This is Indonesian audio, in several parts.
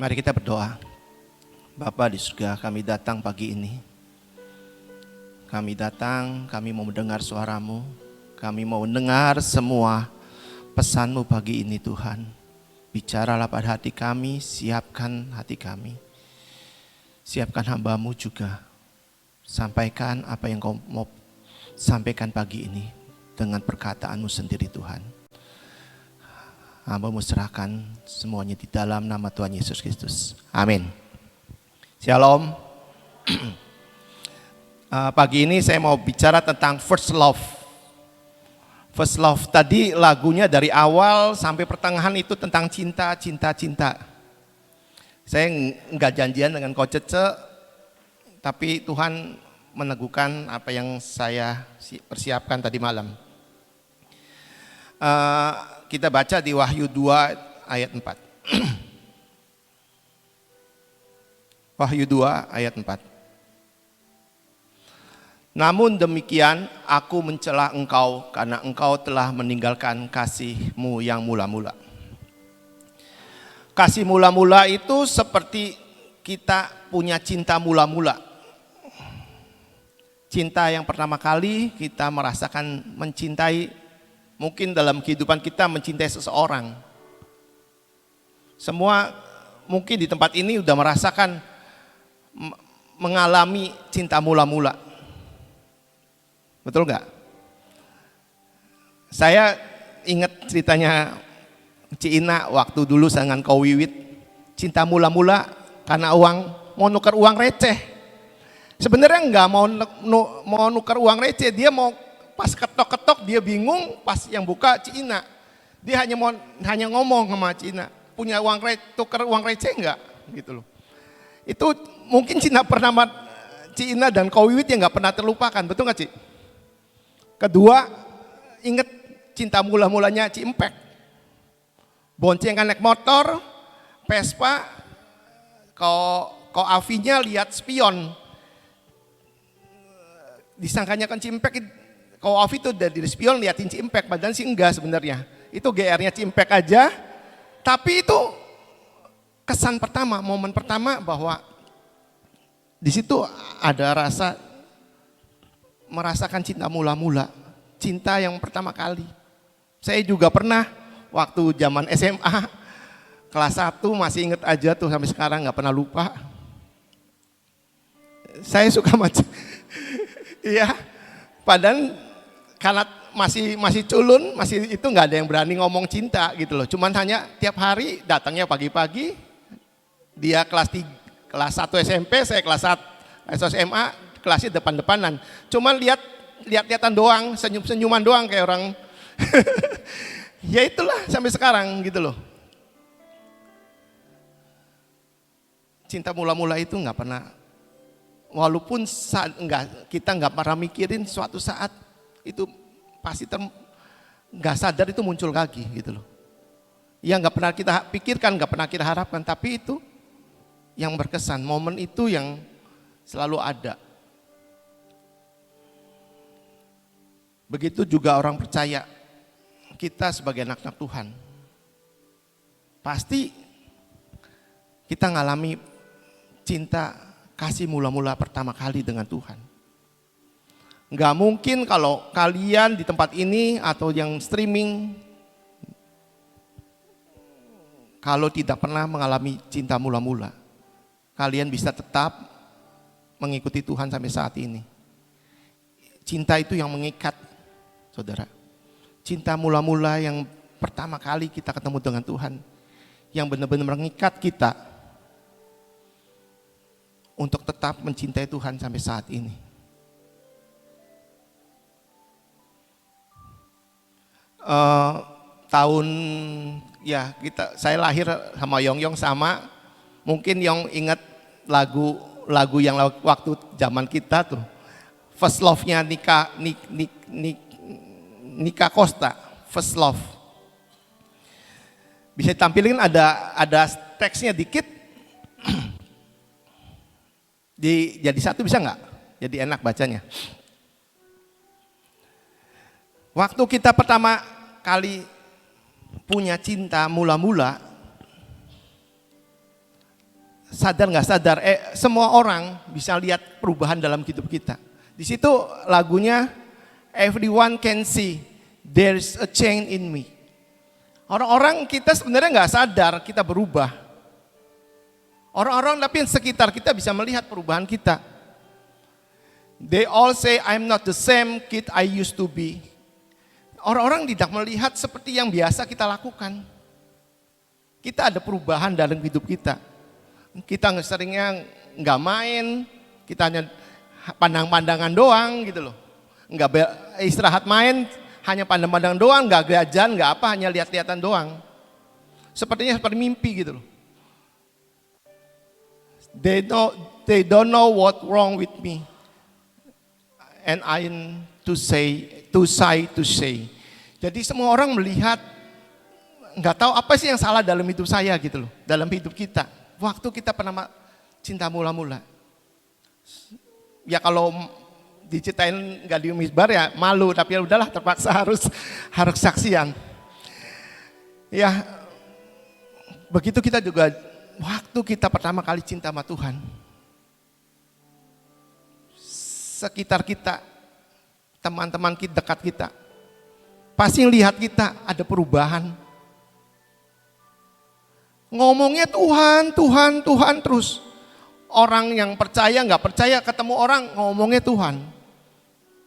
Mari kita berdoa. Bapa di surga, kami datang pagi ini. Kami datang, kami mau mendengar suara-Mu. Kami mau mendengar semua pesan-Mu pagi ini Tuhan. Bicaralah pada hati kami, siapkan hati kami. Siapkan hamba-Mu juga. Sampaikan apa yang Kau mau sampaikan pagi ini dengan perkataan-Mu sendiri Tuhan. Hamba-Mu serahkan semuanya di dalam nama Tuhan Yesus Kristus. Amin. Shalom. Pagi ini saya mau bicara tentang first love. First love tadi lagunya dari awal sampai pertengahan itu tentang cinta, cinta, cinta. Saya nggak janjian dengan Coach Cece, tapi Tuhan meneguhkan apa yang saya persiapkan tadi malam. Kita baca di Wahyu 2 ayat 4. Wahyu 2 ayat 4. Namun demikian aku mencela engkau karena engkau telah meninggalkan kasih-Mu yang mula-mula. Kasih mula-mula itu seperti kita punya cinta mula-mula. Cinta yang pertama kali kita merasakan mencintai. Mungkin dalam kehidupan kita mencintai seseorang. Semua mungkin di tempat ini udah merasakan mengalami cinta mula-mula. Betul nggak? Saya ingat ceritanya Ci Ina waktu dulu dengan Ko Wiwit. Cinta mula-mula karena uang, mau nuker uang receh. Sebenarnya enggak mau nuker uang receh, dia mau pas ketok-ketok dia bingung, pas yang buka Ci Ina. Dia hanya ngomong sama Ci Ina, punya uang tuker uang receh enggak? Gitu loh. Itu mungkin Ci Ina dan Ko Wiwit yang enggak pernah terlupakan, betul enggak Ci? Kedua, ingat cinta mula-mulanya Ci Empek. Boncengan naik motor, Vespa, Ko Avinya lihat spion. Disangkanya kan Ci Empek, Ko Avi itu dari spion liatin Ci Empek, padahal sih enggak sebenarnya. Itu GR-nya Ci Empek aja, tapi itu kesan pertama, momen pertama bahwa di situ ada merasakan cinta mula-mula, cinta yang pertama kali. Saya juga pernah waktu zaman SMA, kelas 1 masih inget aja tuh sampai sekarang nggak pernah lupa. Saya suka macam, iya, padahal karena masih culun, masih itu nggak ada yang berani ngomong cinta gitu loh. Cuman hanya tiap hari datangnya pagi-pagi, dia kelas 1 SMP, saya kelas 1 SMA, kelasnya depan-depanan. Cuman lihat-lihatan doang, senyum-senyuman doang kayak orang. Ya itulah sampai sekarang gitu loh. Cinta mula-mula itu nggak pernah, walaupun kita nggak pernah mikirin suatu saat itu pasti nggak sadar itu muncul lagi gitu loh. Yang nggak pernah kita pikirkan, nggak pernah kita harapkan, tapi itu yang berkesan, momen itu yang selalu ada. Begitu juga orang percaya, kita sebagai anak-anak Tuhan, pasti kita ngalami cinta kasih mula-mula pertama kali dengan Tuhan. Nggak mungkin kalau kalian di tempat ini atau yang streaming, kalau tidak pernah mengalami cinta mula-mula, kalian bisa tetap mengikuti Tuhan sampai saat ini. Cinta itu yang mengikat, saudara. Cinta mula-mula yang pertama kali kita ketemu dengan Tuhan, yang benar-benar mengikat kita untuk tetap mencintai Tuhan sampai saat ini. Saya lahir sama Yong sama, mungkin Yong ingat lagu yang waktu zaman kita tuh, First Love-nya Nika Costa, First Love. Bisa ditampilin ada teksnya dikit. Jadi satu bisa nggak? Jadi enak bacanya. Waktu kita pertama kali punya cinta mula-mula, sadar nggak sadar, semua orang bisa lihat perubahan dalam hidup kita. Di situ lagunya Everyone Can See There's a Change in Me. Orang-orang kita sebenarnya nggak sadar kita berubah. Orang-orang tapi sekitar kita bisa melihat perubahan kita. They all say I'm not the same kid I used to be. Orang-orang tidak melihat seperti yang biasa kita lakukan. Kita ada perubahan dalam hidup kita. Kita seringnya nggak main, kita hanya pandang-pandangan doang gitu loh. Nggak istirahat main, hanya pandang-pandangan doang, nggak jajan, nggak apa, hanya lihat-lihatan doang. Sepertinya seperti mimpi gitu loh. They don't know what wrong with me. And I'm to say. Jadi semua orang melihat, nggak tahu apa sih yang salah dalam hidup saya gitu loh, dalam hidup kita. Waktu kita pernah cinta mula-mula. Ya kalau diceritain nggak diumisbar ya malu, tapi ya udahlah terpaksa harus saksian. Ya begitu kita juga waktu kita pertama kali cinta sama Tuhan. Sekitar kita, teman-teman kita, dekat kita, pasti lihat kita ada perubahan. Ngomongnya Tuhan terus. Orang yang percaya, nggak percaya, ketemu orang ngomongnya Tuhan.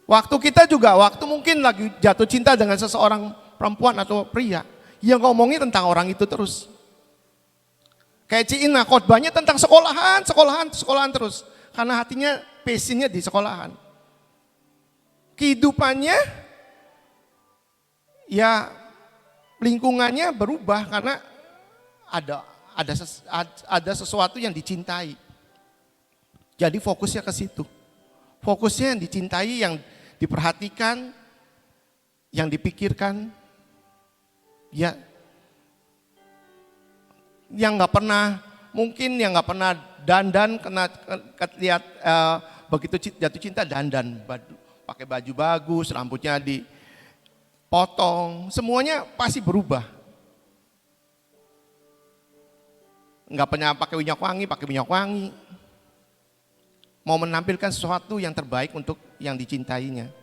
Waktu kita juga, waktu mungkin lagi jatuh cinta dengan seseorang perempuan atau pria, yang ngomongnya tentang orang itu terus. Kayak Cina, khotbahnya tentang sekolahan terus. Karena hatinya passionnya di sekolahan. Kehidupannya, ya lingkungannya berubah karena ada sesuatu yang dicintai. Jadi fokusnya ke situ. Fokusnya yang dicintai, yang diperhatikan, yang dipikirkan. Ya, yang nggak pernah, mungkin yang nggak pernah dandan, lihat begitu jatuh cinta dandan, pakai baju bagus, rambutnya dipotong, semuanya pasti berubah. Nggak pernah pakai minyak wangi. Mau menampilkan sesuatu yang terbaik untuk yang dicintainya.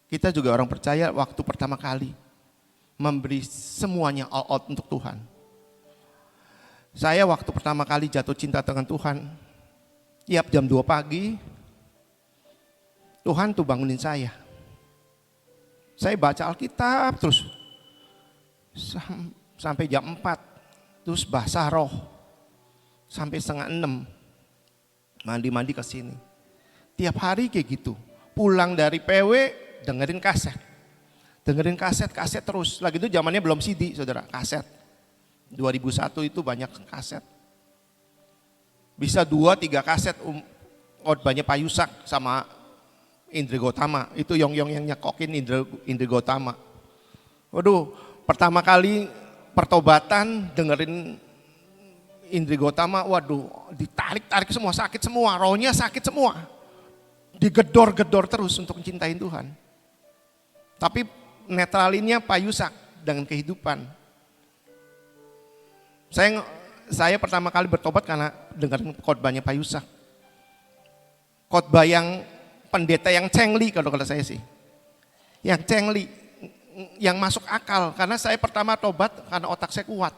Kita juga orang percaya waktu pertama kali memberi semuanya all out untuk Tuhan. Saya waktu pertama kali jatuh cinta dengan Tuhan, tiap jam 2 pagi, Tuhan tuh bangunin saya. Saya baca Alkitab terus, sampai jam 4, terus basah roh. Sampai 5:30 mandi ke sini. Tiap hari kayak gitu. Pulang dari PW dengerin kaset terus. Lagi itu zamannya belum CD, saudara, kaset. 2001 itu banyak kaset. Bisa 2-3 kaset khotbahnya Pak Yusak sama Indri Gotama. Itu yang nyekokin Indri Gotama. Waduh, pertama kali pertobatan dengerin Indri Gotama, waduh, ditarik semua, sakit semua, rohnya sakit semua. Digedor-gedor terus untuk mencintai Tuhan. Tapi netralinnya Pak Yusak dengan kehidupan. Saya pertama kali bertobat karena dengerin khotbahnya Pak Yusak. Khotbah yang pendeta yang cengli kalau kata saya sih. Yang cengli, yang masuk akal, karena saya pertama tobat karena otak saya kuat.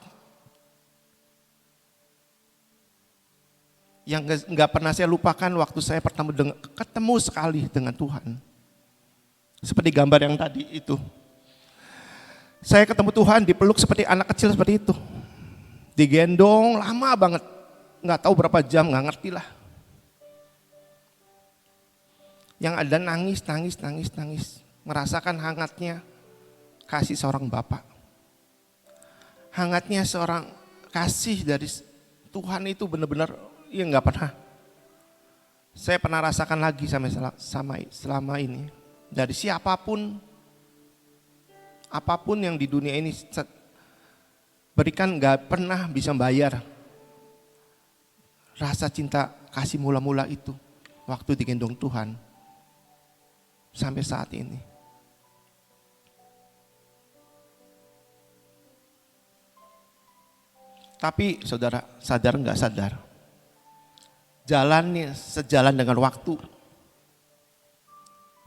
Yang nggak pernah saya lupakan waktu saya pertama ketemu sekali dengan Tuhan. Seperti gambar yang tadi itu. Saya ketemu Tuhan dipeluk seperti anak kecil seperti itu. Digendong lama banget. Nggak tahu berapa jam, nggak ngerti lah. Yang ada nangis. Merasakan hangatnya kasih seorang bapak. Hangatnya seorang kasih dari Tuhan itu benar-benar ya nggak pernah. Saya pernah rasakan lagi selama ini. Dari siapapun, apapun yang di dunia ini berikan nggak pernah bisa bayar rasa cinta kasih mula-mula itu waktu digendong Tuhan sampai saat ini. Tapi saudara, sadar nggak sadar, jalannya sejalan dengan waktu,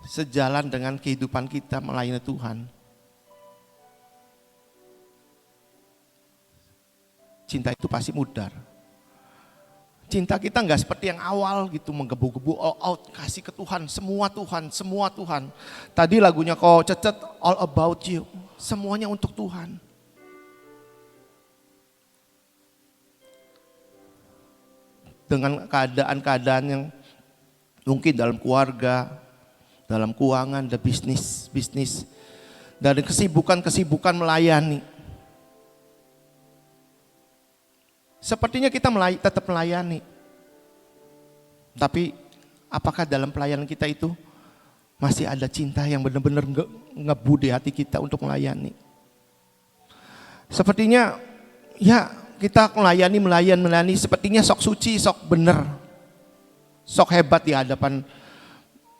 sejalan dengan kehidupan kita melayani Tuhan. Cinta itu pasti mudar. Cinta kita nggak seperti yang awal gitu, menggebu-gebu all out, kasih ke Tuhan, semua Tuhan, semua Tuhan. Tadi lagunya kau Cecet, all about you, semuanya untuk Tuhan. Dengan keadaan-keadaan yang mungkin dalam keluarga, dalam keuangan, dan bisnis, dari kesibukan melayani. Sepertinya kita tetap melayani. Tapi apakah dalam pelayanan kita itu masih ada cinta yang benar-benar ngebu di hati kita untuk melayani? Sepertinya ya kita melayani sepertinya sok suci, sok bener, sok hebat di hadapan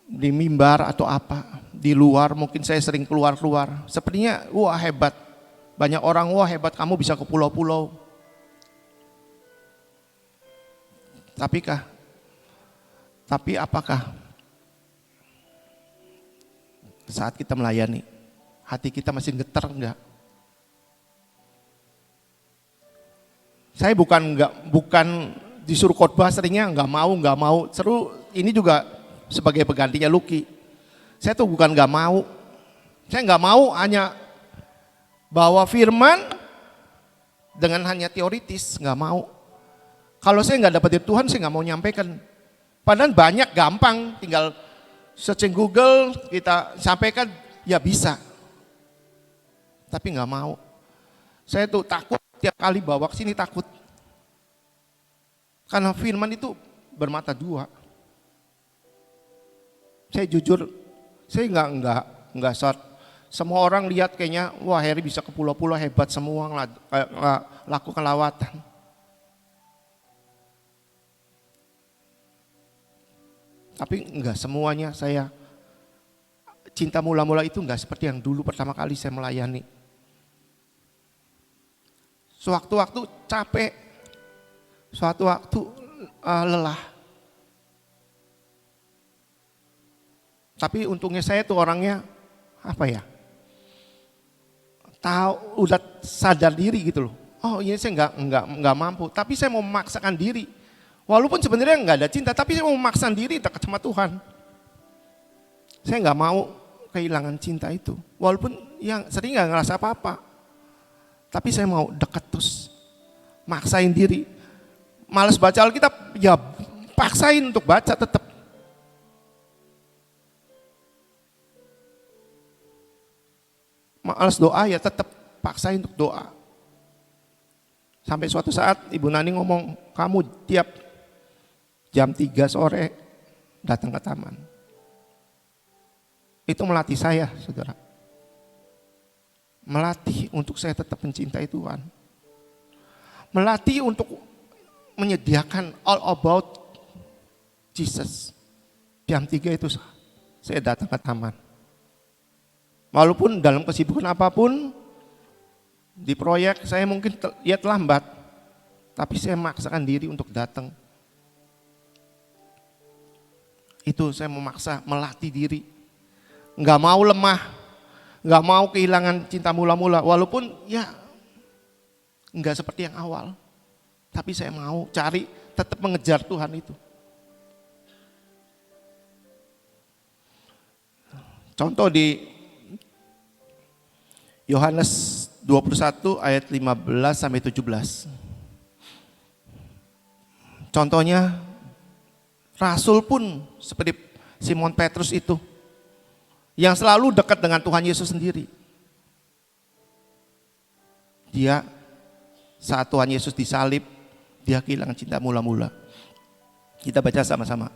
di mimbar atau apa. Di luar mungkin saya sering keluar. Sepertinya wah hebat. Banyak orang wah hebat kamu bisa ke pulau-pulau. Tapi apakah saat kita melayani hati kita masih getar enggak? Saya bukan disuruh khotbah seringnya nggak mau. Seru ini juga sebagai penggantinya Lucky. Saya tuh bukan nggak mau. Saya nggak mau hanya bawa firman dengan hanya teoritis, nggak mau. Kalau saya nggak dapat dari Tuhan, saya nggak mau nyampaikan. Padahal banyak, gampang, tinggal searching Google, kita sampaikan, ya bisa. Tapi nggak mau. Saya tuh takut tiap kali bawa ke sini takut. Karena firman itu bermata dua. Saya jujur, saya nggak short. Semua orang lihat kayaknya, wah Heri bisa ke pulau-pulau hebat semua lakukan lawatan. Tapi enggak semuanya saya cinta mula-mula itu enggak seperti yang dulu pertama kali saya melayani. Sewaktu-waktu capek, sewaktu-waktu lelah. Tapi untungnya saya tuh orangnya apa ya? Tahu udah sadar diri gitu loh. Oh ini saya enggak mampu, tapi saya mau memaksakan diri. Walaupun sebenarnya nggak ada cinta, tapi saya mau memaksakan diri dekat sama Tuhan. Saya nggak mau kehilangan cinta itu. Walaupun yang sering nggak ngerasa apa-apa, tapi saya mau dekat terus, maksain diri. Males baca Alkitab, ya paksain untuk baca tetap. Males doa ya tetap paksain untuk doa. Sampai suatu saat Ibu Nani ngomong, kamu tiap jam 3 sore datang ke taman. Itu melatih saya, saudara. Melatih untuk saya tetap mencintai Tuhan. Melatih untuk menyediakan all about Jesus. Jam 3 itu saya datang ke taman. Walaupun dalam kesibukan apapun, di proyek saya mungkin lihat lambat, tapi saya memaksakan diri untuk datang. Itu saya memaksa, melatih diri. Nggak mau lemah, nggak mau kehilangan cinta mula-mula. Walaupun ya nggak seperti yang awal. Tapi saya mau cari, tetap mengejar Tuhan itu. Contoh di Yohanes 21 ayat 15 sampai 17. Contohnya Rasul pun seperti Simon Petrus itu yang selalu dekat dengan Tuhan Yesus sendiri. Dia saat Tuhan Yesus disalib, dia kehilangan cinta mula-mula. Kita baca sama-sama.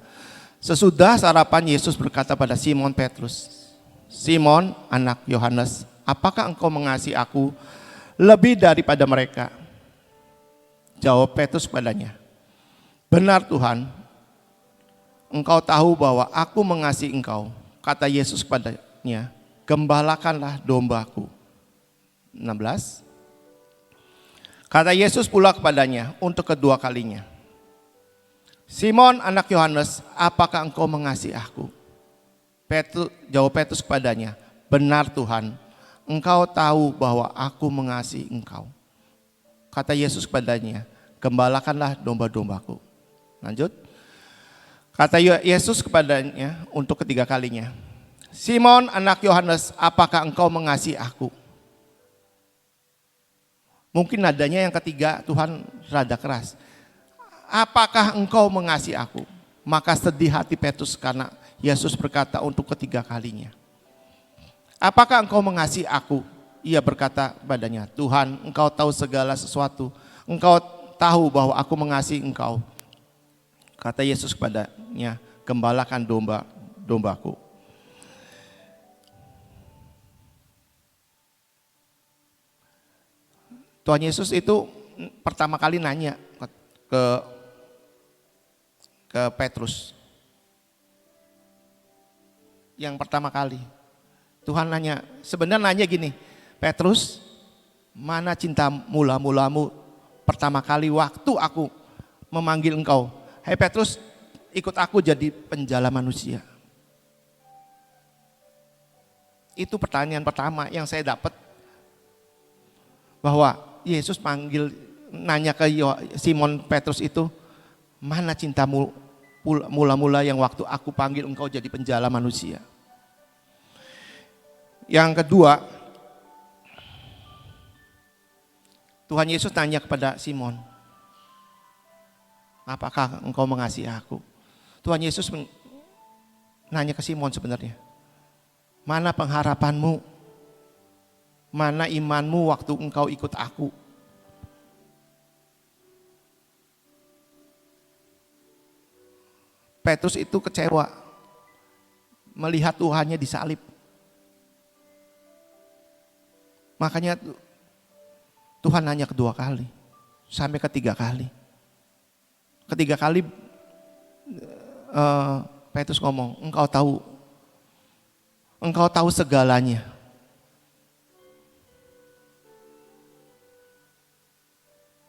Sesudah sarapan Yesus berkata pada Simon Petrus, Simon anak Yohanes, apakah engkau mengasihi aku lebih daripada mereka? Jawab Petrus kepadanya, benar Tuhan, engkau tahu bahwa aku mengasihi engkau. Kata Yesus kepadanya, gembalakanlah dombaku. 16. Kata Yesus pula kepadanya untuk kedua kalinya, Simon anak Yohanes, apakah engkau mengasihi aku? Jawab Petrus kepadanya, benar Tuhan, engkau tahu bahwa aku mengasihi engkau. Kata Yesus kepadanya, gembalakanlah domba-dombaku. Lanjut. Kata Yesus kepadanya untuk ketiga kalinya, Simon anak Yohanes, apakah engkau mengasihi aku? Mungkin nadanya yang ketiga Tuhan rada keras. Apakah engkau mengasihi aku? Maka sedih hati Petrus karena Yesus berkata untuk ketiga kalinya. Apakah engkau mengasihi aku? Ia berkata padanya, Tuhan, engkau tahu segala sesuatu. Engkau tahu bahwa aku mengasihi engkau. Kata Yesus kepadanya, gembalakan domba-dombaku. Tuhan Yesus itu pertama kali nanya ke Petrus. Yang pertama kali Tuhan nanya, sebenarnya nanya gini, Petrus, mana cinta mula-mulamu pertama kali waktu aku memanggil engkau? Hai Petrus, ikut aku jadi penjala manusia. Itu pertanyaan pertama yang saya dapat, bahwa Yesus nanya ke Simon Petrus itu, mana cintamu mula-mula yang waktu aku panggil engkau jadi penjala manusia. Yang kedua, Tuhan Yesus tanya kepada Simon, apakah engkau mengasihi aku? Tuhan Yesus nanya ke Simon sebenarnya, mana pengharapanmu? Mana imanmu waktu engkau ikut aku? Petrus itu kecewa melihat Tuhannya disalib. Makanya Tuhan nanya kedua kali, sampai ketiga kali. Ketiga kali Petrus ngomong, engkau tahu segalanya.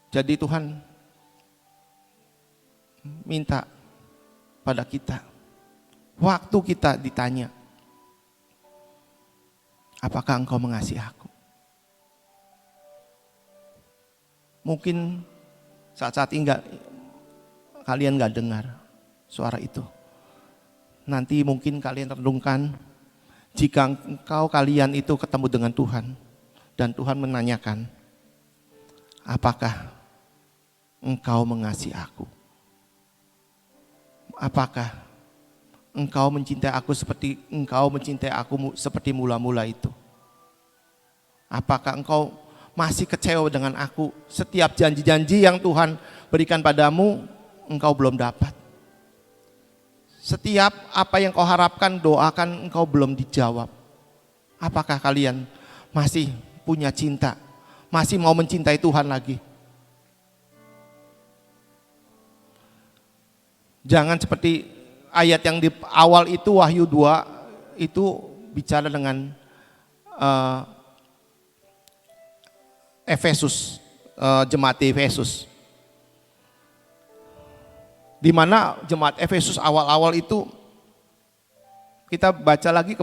Jadi Tuhan minta pada kita, waktu kita ditanya, apakah engkau mengasihi aku? Mungkin saat-saat ini kalian gak dengar suara itu. Nanti mungkin kalian renungkan, jika kalian itu ketemu dengan Tuhan, dan Tuhan menanyakan, apakah engkau mengasihi aku? Apakah engkau mencintai aku seperti engkau mencintai aku seperti mula-mula itu? Apakah engkau masih kecewa dengan aku? Setiap janji-janji yang Tuhan berikan padamu, engkau belum dapat. Setiap apa yang kau harapkan, doakan, engkau belum dijawab. Apakah kalian masih punya cinta? Masih mau mencintai Tuhan lagi? Jangan seperti ayat yang di awal itu, Wahyu 2 itu bicara dengan Efesus, jemaat di Efesus. Di mana jemaat Efesus awal-awal itu, kita baca lagi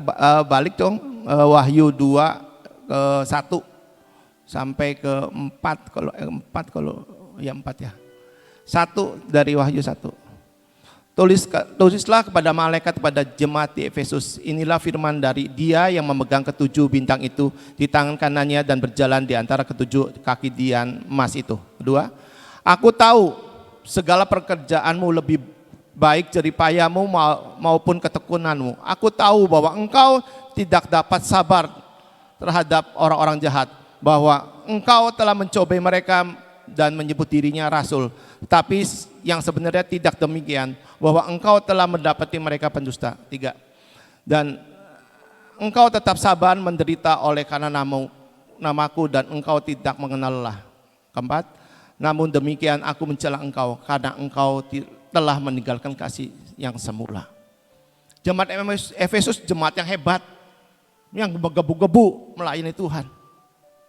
balik dong, Wahyu 2 ke 1 sampai ke 4 4 ya. 1 dari Wahyu 1. Tulislah kepada malaikat pada jemaat di Efesus, inilah firman dari Dia yang memegang ketujuh bintang itu di tangan kanannya dan berjalan di antara ketujuh kaki dian emas itu. Kedua, aku tahu segala pekerjaanmu, lebih baik jeripayamu maupun ketekunanmu. Aku tahu bahwa engkau tidak dapat sabar terhadap orang-orang jahat, bahwa engkau telah mencobai mereka dan menyebut dirinya rasul, tapi yang sebenarnya tidak demikian, bahwa engkau telah mendapati mereka pendusta. 3. Dan engkau tetap sabar menderita oleh karena namaku dan engkau tidak mengenal lelah. 4. Namun demikian aku mencela engkau karena engkau telah meninggalkan kasih yang semula. Jemaat Efesus jemaat yang hebat, yang menggebu-gebu melayani Tuhan.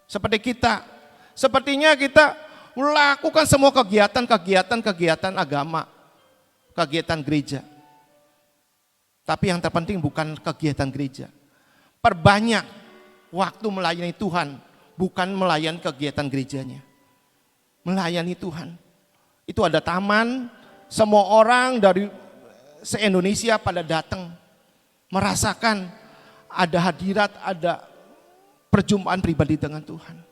Seperti kita, sepertinya kita lakukan semua kegiatan agama, kegiatan gereja. Tapi yang terpenting bukan kegiatan gereja. Perbanyak waktu melayani Tuhan, bukan melayani kegiatan gerejanya. Melayani Tuhan. Itu ada taman, semua orang dari se-Indonesia pada datang. Merasakan ada hadirat, ada perjumpaan pribadi dengan Tuhan.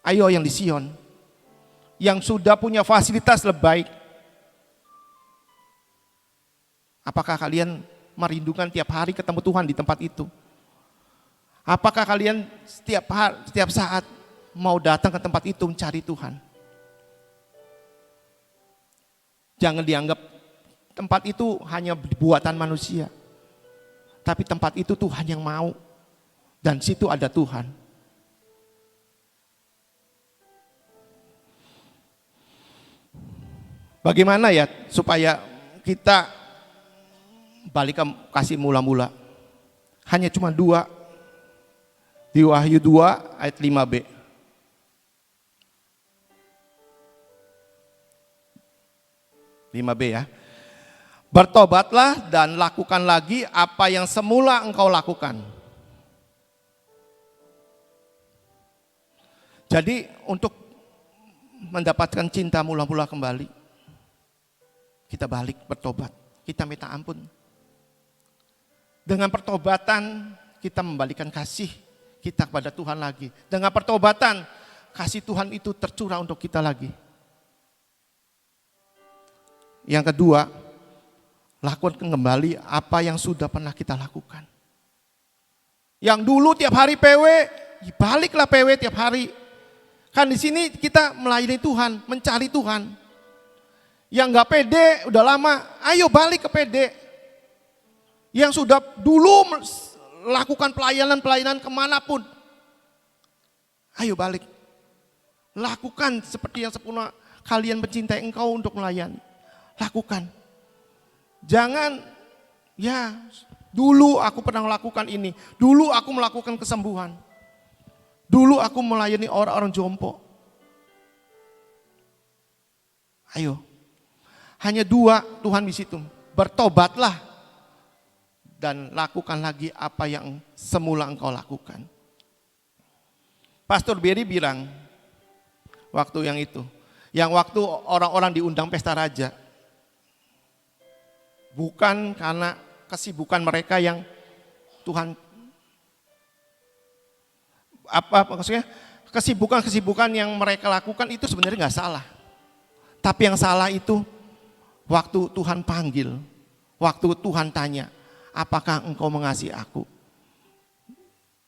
Ayo yang di Sion, yang sudah punya fasilitas lebih baik. Apakah kalian merindukan tiap hari ketemu Tuhan di tempat itu? Apakah kalian setiap saat mau datang ke tempat itu mencari Tuhan? Jangan dianggap tempat itu hanya buatan manusia. Tapi tempat itu Tuhan yang mau. Dan situ ada Tuhan. Bagaimana ya supaya kita balik ke kasih mula-mula? Hanya cuma 2. Di Wahyu 2 ayat 5b. Ya. Bertobatlah dan lakukan lagi apa yang semula engkau lakukan. Jadi untuk mendapatkan cinta mula-mula kembali, kita balik bertobat, kita minta ampun. Dengan pertobatan kita membalikan kasih kita kepada Tuhan lagi. Dengan pertobatan kasih Tuhan itu tercurah untuk kita lagi. Yang kedua, lakukan kembali apa yang sudah pernah kita lakukan. Yang dulu tiap hari PW, baliklah PW tiap hari. Kan di sini kita melayani Tuhan, mencari Tuhan. Yang gak pede udah lama, ayo balik ke pede. Yang sudah dulu lakukan pelayanan kemanapun, ayo balik. Lakukan seperti yang sempurna kalian mencintai engkau untuk melayani. Lakukan. Jangan, ya dulu aku pernah melakukan ini, dulu aku melakukan kesembuhan, dulu aku melayani orang-orang jompo. Ayo, hanya 2 Tuhan di situ. Bertobatlah dan lakukan lagi apa yang semula engkau lakukan. Pastor Berry bilang waktu yang waktu orang-orang diundang pesta raja, bukan karena kesibukan mereka yang Tuhan, maksudnya kesibukan yang mereka lakukan itu sebenarnya nggak salah. Tapi yang salah itu waktu Tuhan panggil, waktu Tuhan tanya, apakah engkau mengasihi aku?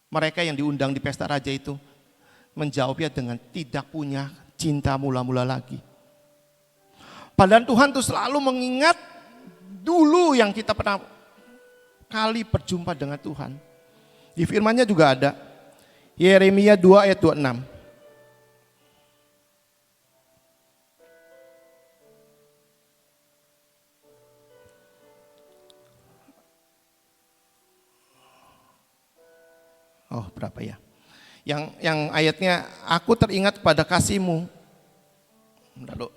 Mereka yang diundang di pesta raja itu menjawabnya dengan tidak punya cinta mula-mula lagi. Padahal Tuhan tuh selalu mengingat dulu yang kita pernah kali berjumpa dengan Tuhan. Di firman-Nya juga ada. Yeremia 2 ayat 26. Oh, berapa ya? Yang ayatnya, aku teringat pada kasih-Mu. Lalu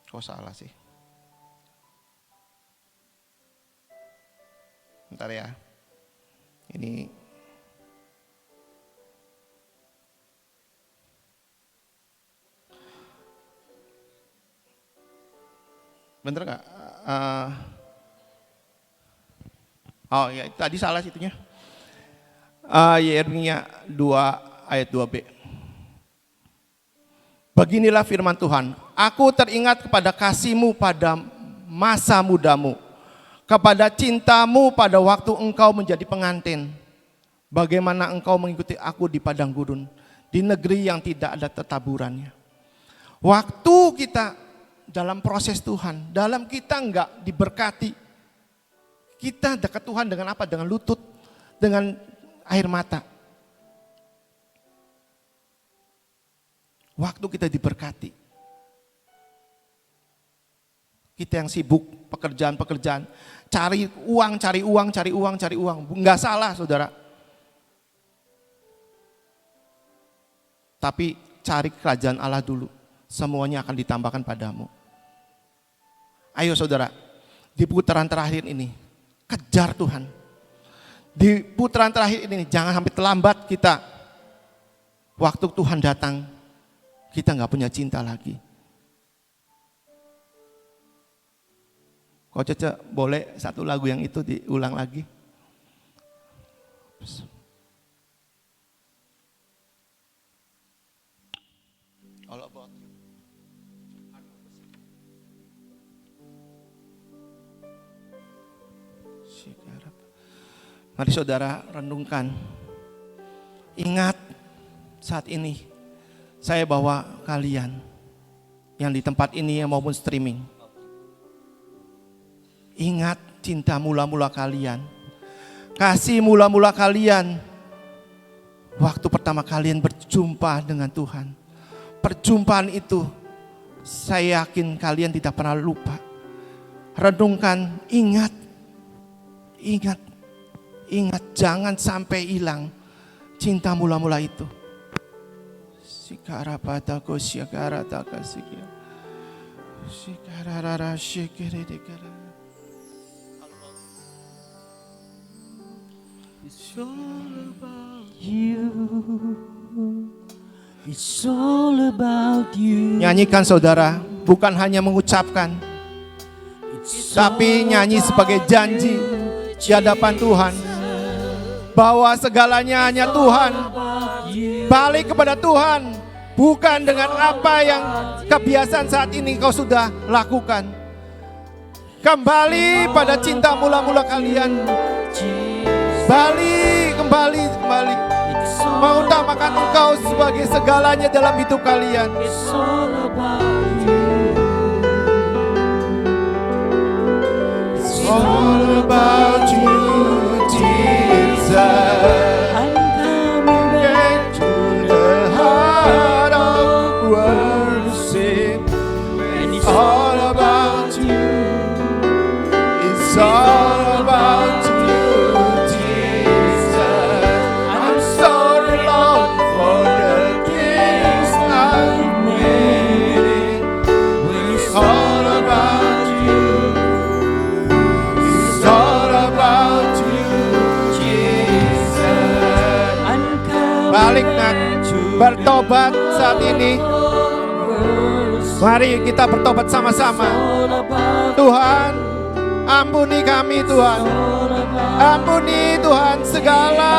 kok salah sih? Bentar ya. Ini bener nggak? Oh ya, tadi salah situnya. Yeremia 2 ayat 2b. Beginilah firman Tuhan, aku teringat kepada kasih-Mu pada masa mudamu, kepada cintamu pada waktu engkau menjadi pengantin. Bagaimana engkau mengikuti aku di padang gurun, di negeri yang tidak ada tetaburannya. Waktu kita dalam proses Tuhan, dalam kita enggak diberkati, kita dekat Tuhan dengan apa? Dengan lutut, dengan air mata. Waktu kita diberkati, Kita yang sibuk pekerjaan-pekerjaan, cari uang. Enggak salah saudara. Tapi cari kerajaan Allah dulu. Semuanya akan ditambahkan padamu. Ayo saudara, di putaran terakhir ini, kejar Tuhan. Di putaran terakhir ini, jangan sampai terlambat kita. Waktu Tuhan datang, kita gak punya cinta lagi. Kau Cece, boleh satu lagu yang itu diulang lagi? All about you. Mari saudara renungkan. Ingat saat ini saya bawa kalian yang di tempat ini maupun streaming. Ingat cinta mula-mula kalian. Kasih mula-mula kalian. Waktu pertama kalian berjumpa dengan Tuhan. Perjumpaan itu saya yakin kalian tidak pernah lupa. Renungkan, ingat, jangan sampai hilang cinta mula-mula itu. Sikara patako sikara takasikia. Sikara rara shikere dekara. It's all about you. It's all about you. Nyanyikan saudara, bukan hanya mengucapkan, tapi nyanyi sebagai janji di hadapan Tuhan. Bahwa segalanya hanya Tuhan. Balik kepada Tuhan. Bukan dengan apa yang kebiasaan saat ini kau sudah lakukan. Kembali pada cinta mula-mula kalian. Kembali. Mengutamakan Engkau sebagai segalanya dalam hidup kalian. It's all about you, Jesus. I'm coming back to the heart of worship. It's all about you. It's all about you. Bertobat saat ini. Mari kita bertobat sama-sama. Tuhan, ampuni kami Tuhan. Ampuni Tuhan segala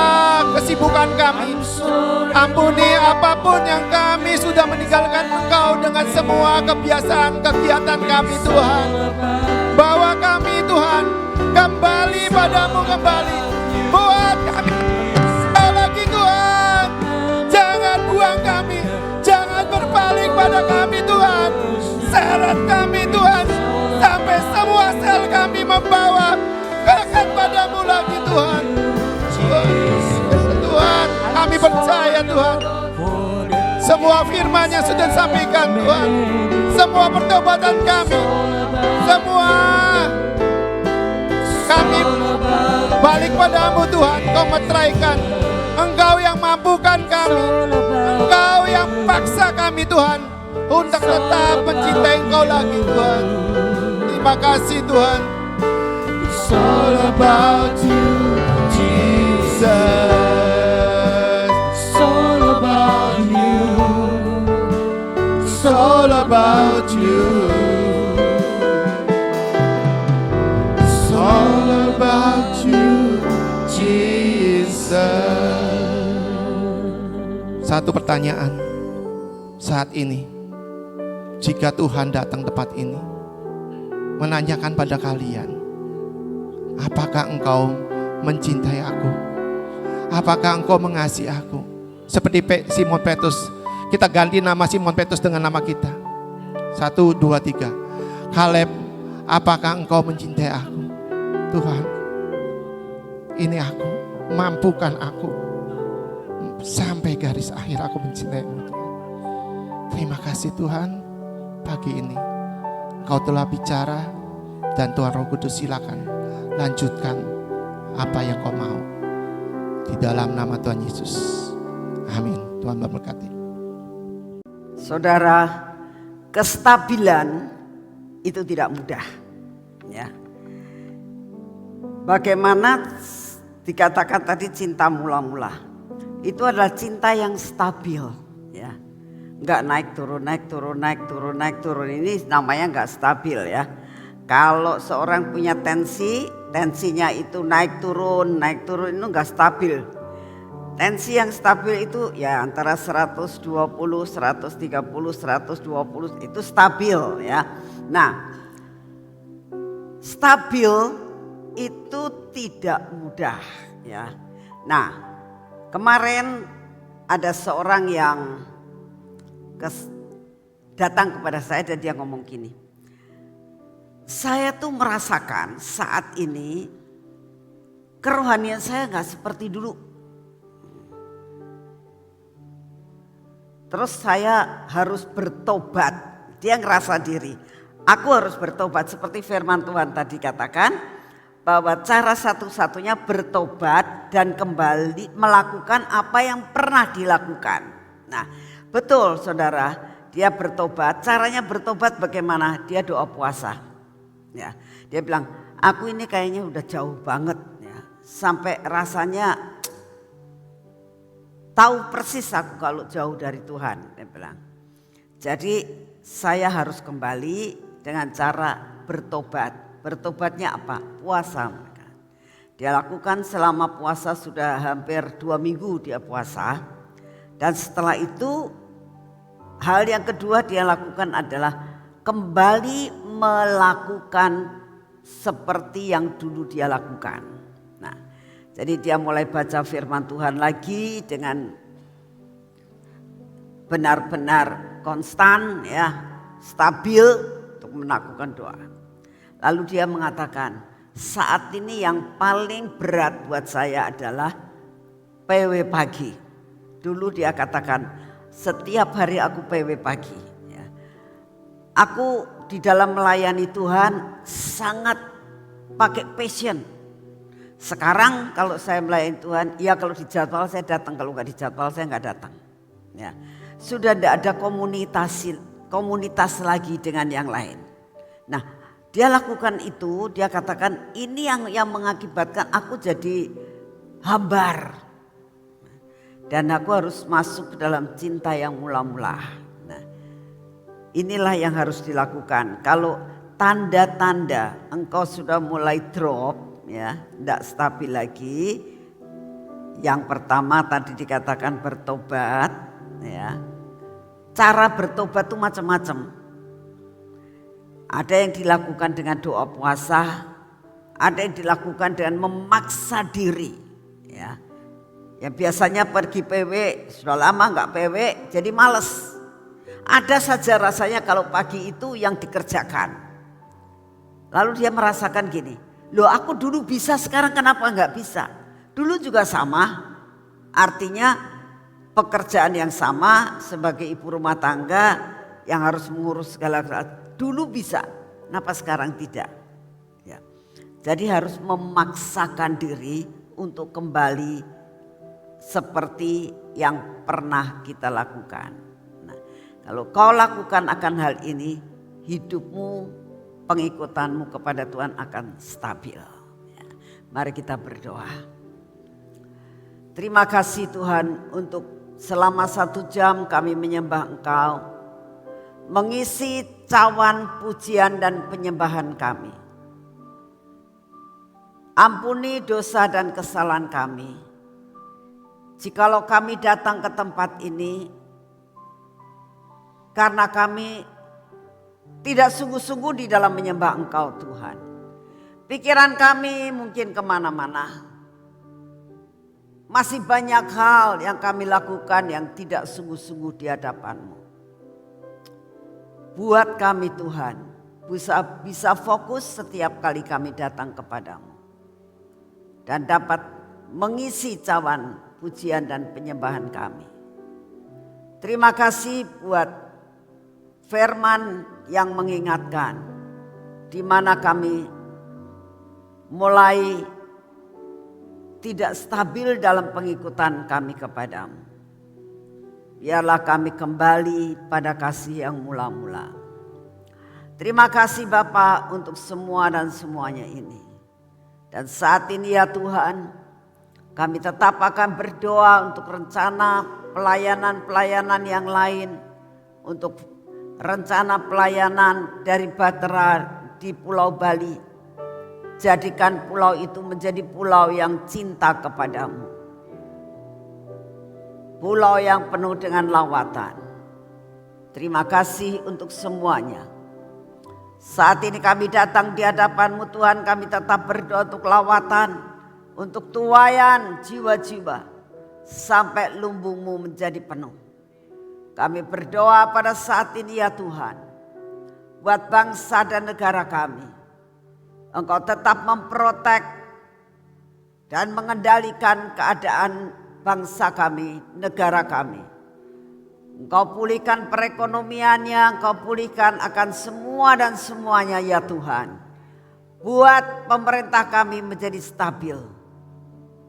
kesibukan kami. Ampuni apapun yang kami sudah meninggalkan Engkau dengan semua kebiasaan kegiatan kami Tuhan. Bawa kami Tuhan kembali padamu kembali. Buat kami lagi Tuhan. Jangan buang kami. Jangan berpaling pada kami Tuhan. Seret kami Tuhan. Sampai semua sel kami membawa dekat padamu lagi Tuhan. Tuhan, kami percaya Tuhan. Semua firman yang sudah disampaikan Tuhan. Semua pertobatan kami. Semua kami balik padamu Tuhan. Kau meteraikan. Engkau yang mampukan kami. Engkau yang paksa kami Tuhan. Untuk tetap mencintai Engkau lagi Tuhan. Terima kasih Tuhan. It's all about you, Jesus. It's all about you. It's all about you. It's all about you, Jesus. Satu pertanyaan saat ini, jika Tuhan datang tepat ini, menanyakan pada kalian, apakah engkau mencintai aku? Apakah engkau mengasihi aku? Seperti Simon Petrus, kita ganti nama Simon Petrus dengan nama kita. 1, 2, 3. Kaleb, apakah engkau mencintai aku? Tuhan, ini aku, mampukan aku. Sampai garis akhir aku mencintaimu. Terima kasih Tuhan, pagi ini Kau telah bicara dan Tuhan Roh Kudus silakan lanjutkan apa yang kau mau. Di dalam nama Tuhan Yesus. Amin. Tuhan memberkati. Saudara, kestabilan itu tidak mudah. Ya. Bagaimana dikatakan tadi cinta mula-mula. Itu adalah cinta yang stabil. Ya. Enggak naik turun, naik turun, naik turun, naik turun. Ini namanya enggak stabil ya. Kalau seorang punya tensinya itu naik turun itu enggak stabil. Tensi yang stabil itu ya antara 120, 130, 120 itu stabil ya. Nah, stabil itu tidak mudah ya. Nah, kemarin ada seorang yang datang kepada saya dan dia ngomong gini. Saya tuh merasakan saat ini kerohanian saya gak seperti dulu. Terus saya harus bertobat. Dia ngerasa diri. Aku harus bertobat seperti firman Tuhan tadi katakan. Bahwa cara satu-satunya bertobat dan kembali melakukan apa yang pernah dilakukan. Nah betul saudara. Dia bertobat. Caranya bertobat bagaimana? Dia doa puasa. Ya, dia bilang aku ini kayaknya udah jauh banget. Ya. Sampai rasanya tahu persis aku kalau jauh dari Tuhan, dia bilang. Jadi saya harus kembali dengan cara bertobat. Bertobatnya apa? Puasa. Dia lakukan selama puasa sudah hampir 2 minggu dia puasa. Dan setelah itu hal yang kedua dia lakukan adalah kembali melakukan seperti yang dulu dia lakukan. Nah, jadi dia mulai baca firman Tuhan lagi dengan benar-benar konstan ya, stabil untuk melakukan doa. Lalu dia mengatakan, saat ini yang paling berat buat saya adalah PW pagi. Dulu dia katakan, setiap hari aku PW pagi. Ya. Aku di dalam melayani Tuhan sangat pakai passion. Sekarang kalau saya melayani Tuhan, ya kalau dijadwal saya datang, kalau nggak dijadwal saya nggak datang. Ya. Sudah tidak ada komunitas lagi dengan yang lain. Nah, dia lakukan itu, dia katakan ini yang mengakibatkan aku jadi hambar. Dan aku harus masuk ke dalam cinta yang mula-mula. Nah, inilah yang harus dilakukan. Kalau tanda-tanda engkau sudah mulai drop, ya, tidak stabil lagi. Yang pertama tadi dikatakan bertobat, ya. Cara bertobat itu macam-macam. Ada yang dilakukan dengan doa puasa, ada yang dilakukan dengan memaksa diri, ya. Ya biasanya pergi PW, sudah lama nggak PW, jadi males. Ada saja rasanya kalau pagi itu yang dikerjakan. Lalu dia merasakan gini, loh aku dulu bisa sekarang kenapa nggak bisa? Dulu juga sama, artinya pekerjaan yang sama sebagai ibu rumah tangga yang harus mengurus segala dulu bisa, kenapa sekarang tidak? Ya. Jadi harus memaksakan diri untuk kembali seperti yang pernah kita lakukan. Nah, kalau kau lakukan akan hal ini, hidupmu, pengikutanmu kepada Tuhan akan stabil. Ya. Mari kita berdoa. Terima kasih Tuhan untuk selama 1 jam kami menyembah Engkau. Mengisi cawan pujian dan penyembahan kami. Ampuni dosa dan kesalahan kami. Jikalau kami datang ke tempat ini karena kami tidak sungguh-sungguh di dalam menyembah Engkau Tuhan. Pikiran kami mungkin kemana-mana. Masih banyak hal yang kami lakukan yang tidak sungguh-sungguh di hadapan-Mu. Buat kami Tuhan bisa fokus setiap kali kami datang kepadamu. Dan dapat mengisi cawan pujian dan penyembahan kami. Terima kasih buat firman yang mengingatkan di mana kami mulai tidak stabil dalam pengikutan kami kepadamu. Biarlah kami kembali pada kasih yang mula-mula. Terima kasih Bapa untuk semua dan semuanya ini. Dan saat ini ya Tuhan, kami tetap akan berdoa untuk rencana pelayanan-pelayanan yang lain. Untuk rencana pelayanan dari Bahtera di Pulau Bali. Jadikan pulau itu menjadi pulau yang cinta kepadamu. Pulau yang penuh dengan lawatan. Terima kasih untuk semuanya. Saat ini kami datang di hadapan-Mu Tuhan, kami tetap berdoa untuk lawatan, untuk tuaian jiwa-jiwa sampai lumbung-Mu menjadi penuh. Kami berdoa pada saat ini ya Tuhan, buat bangsa dan negara kami. Engkau tetap memprotek dan mengendalikan keadaan bangsa kami, negara kami. Engkau pulihkan perekonomiannya, Engkau pulihkan akan semua dan semuanya ya Tuhan. Buat pemerintah kami menjadi stabil.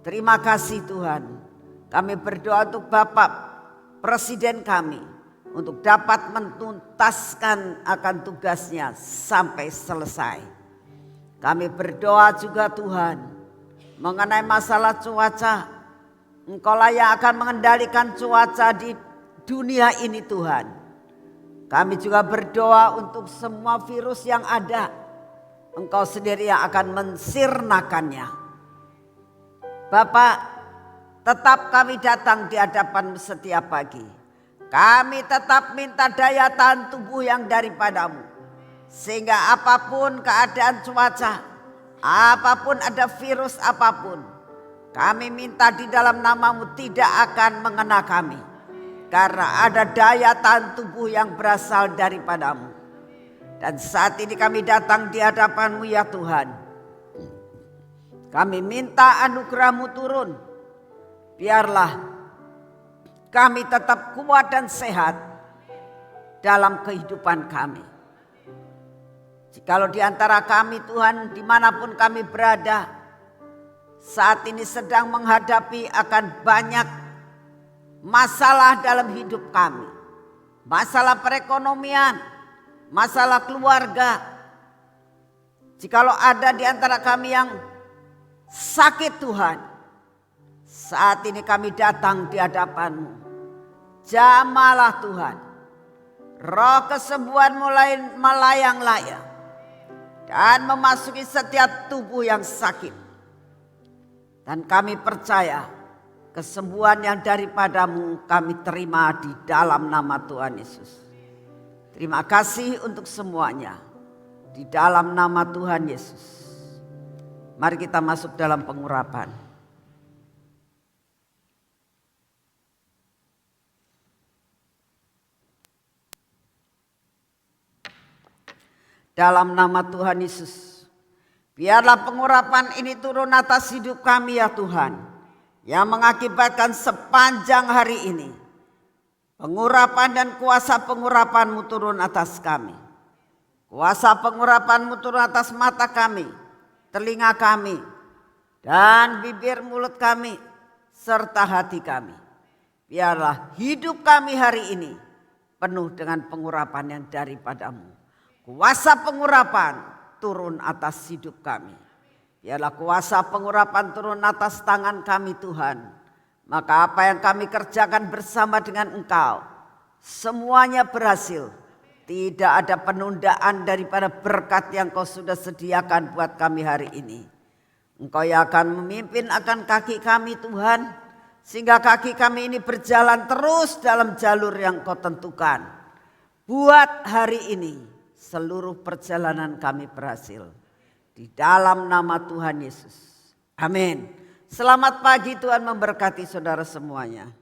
Terima kasih Tuhan. Kami berdoa untuk Bapak Presiden kami, untuk dapat menuntaskan akan tugasnya sampai selesai. Kami berdoa juga Tuhan mengenai masalah cuaca. Engkaulah yang akan mengendalikan cuaca di dunia ini Tuhan. Kami juga berdoa untuk semua virus yang ada. Engkau sendiri yang akan mensirnakannya. Bapak, tetap kami datang di hadapan setiap pagi. Kami tetap minta daya tahan tubuh yang daripadamu. Sehingga apapun keadaan cuaca, apapun ada virus apapun, kami minta di dalam nama-Mu tidak akan mengena kami. Karena ada daya tahan tubuh yang berasal daripadamu. Dan saat ini kami datang di hadapan-Mu ya Tuhan. Kami minta anugerah-Mu turun. Biarlah kami tetap kuat dan sehat dalam kehidupan kami. Jikalau di antara kami Tuhan dimanapun kami berada saat ini sedang menghadapi akan banyak masalah dalam hidup kami. Masalah perekonomian, masalah keluarga. Jikalau ada di antara kami yang sakit Tuhan, saat ini kami datang di hadapan-Mu. Jamalah Tuhan. Roh kesembuhan mulai melayang-layang dan memasuki setiap tubuh yang sakit. Dan kami percaya kesembuhan yang daripadamu kami terima di dalam nama Tuhan Yesus. Terima kasih untuk semuanya di dalam nama Tuhan Yesus. Mari kita masuk dalam pengurapan. Dalam nama Tuhan Yesus, biarlah pengurapan ini turun atas hidup kami ya Tuhan, yang mengakibatkan sepanjang hari ini pengurapan dan kuasa pengurapan-Mu turun atas kami. Kuasa pengurapan-Mu turun atas mata kami, telinga kami, dan bibir mulut kami, serta hati kami. Biarlah hidup kami hari ini penuh dengan pengurapan yang daripada-Mu. Kuasa pengurapan turun atas hidup kami. Biarlah kuasa pengurapan turun atas tangan kami Tuhan. Maka apa yang kami kerjakan bersama dengan Engkau, semuanya berhasil. Tidak ada penundaan daripada berkat yang Kau sudah sediakan buat kami hari ini. Engkau yang akan memimpin akan kaki kami Tuhan. Sehingga kaki kami ini berjalan terus dalam jalur yang Kau tentukan. Buat hari ini seluruh perjalanan kami berhasil. Di dalam nama Tuhan Yesus. Amin. Selamat pagi, Tuhan memberkati saudara semuanya.